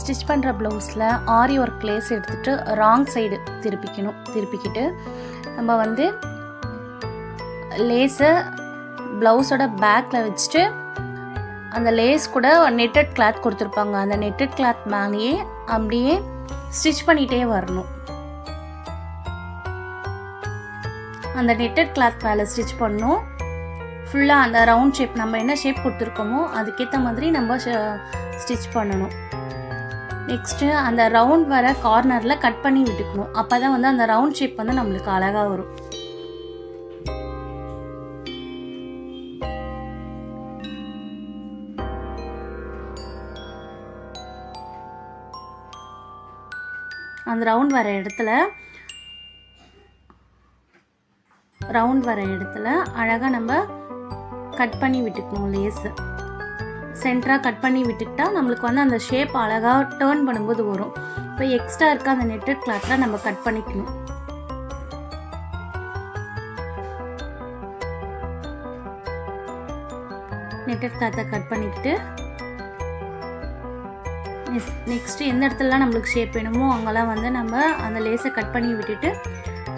Stitch பண்ணுற ப்ளவுஸில் ஆரி work lace எடுத்துகிட்டு ராங் சைடு திருப்பிக்கிட்டு நம்ம வந்து லேஸை ப்ளவுஸோட பேக்கில் வச்சுட்டு அந்த லேஸ் கூட நெட்டட் கிளாத் கொடுத்துருப்பாங்க, அந்த நெட்டட் கிளாத் மேலேயே அப்படியே ஸ்டிச் பண்ணிகிட்டே வரணும். அந்த நெட்டட் கிளாத் மேலே ஸ்டிச் பண்ணணும். ஃபுல்லாக அந்த ரவுண்ட் ஷேப் நம்ம என்ன ஷேப் கொடுத்துருக்கோமோ அதுக்கேற்ற மாதிரி நம்ம ஸ்டிச் பண்ணணும். நெக்ஸ்ட்டு அந்த ரவுண்ட் வர கார்னரில் கட் பண்ணி விட்டுக்கணும். அப்போ தான் வந்து அந்த ரவுண்ட் ஷேப் வந்து நம்மளுக்கு அழகாக வரும். அந்த ரவுண்ட் வர இடத்துல அழகாக நம்ம கட் பண்ணி விட்டுக்கணும். லேஸு சென்டராக கட் பண்ணி விட்டுக்கிட்டா நம்மளுக்கு வந்து அந்த ஷேப் அழகாக டேர்ன் பண்ணும்போது வரும். இப்போ எக்ஸ்ட்ரா இருக்க அந்த நெட்டட் கிளாத்தில் நம்ம கட் பண்ணிக்கணும். நெட்டட் கிளாத்தை கட் பண்ணிக்கிட்டு நெக்ஸ்ட்டு எந்த இடத்துலலாம் நம்மளுக்கு ஷேப் வேணுமோ அங்கெல்லாம் வந்து நம்ம அந்த லேஸை கட் பண்ணி விட்டுட்டு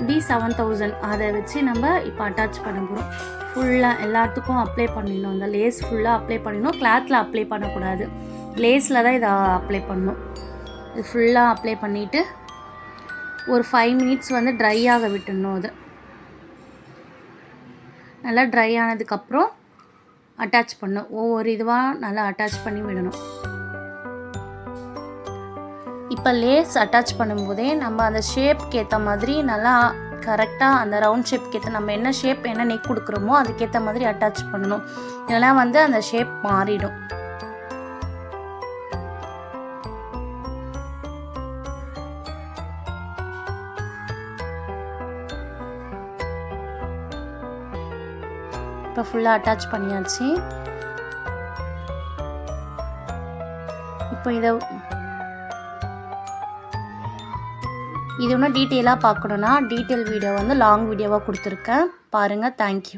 D7000 அதை வச்சு நம்ம இப்போ அட்டாச் பண்ண போகிறோம். ஃபுல்லாக எல்லாத்துக்கும் அப்ளை பண்ணிடணும். அந்த லேஸ் ஃபுல்லாக அப்ளை பண்ணிடணும். கிளாத்தில் அப்ளை பண்ணக்கூடாது, லேஸில் தான் இதை அப்ளை பண்ணணும். இது ஃபுல்லாக அப்ளை பண்ணிவிட்டு ஒரு 5 மினிட்ஸ் வந்து ட்ரை ஆக விட்டுடணும். அது நல்லா ட்ரை ஆனதுக்கப்புறம் அட்டாச் பண்ணணும். ஒவ்வொரு இதுவாக நல்லா அட்டாச் பண்ணி விடணும். இப்போ லேஸ் அட்டாச் பண்ணும்போதே நம்ம அந்த ஷேப்க்கு ஏற்ற மாதிரி நல்லா கரெக்டாக அந்த ரவுண்ட் ஷேப்க்கு ஏற்ற நம்ம என்ன ஷேப் என்ன நெக் கொடுக்குறோமோ அதுக்கேற்ற மாதிரி அட்டாச் பண்ணணும். இல்லைனா வந்து அந்த ஷேப் மாறிடும். இப்போ ஃபுல்லாக அட்டாச் பண்ணியாச்சு. இப்போ இது இன்னும் டீட்டெயிலாக பார்க்கணுன்னா டீட்டெயில் வீடியோ வந்து லாங் வீடியோவாக கொடுத்துருக்கேன் பாருங்கள். தேங்க்யூ.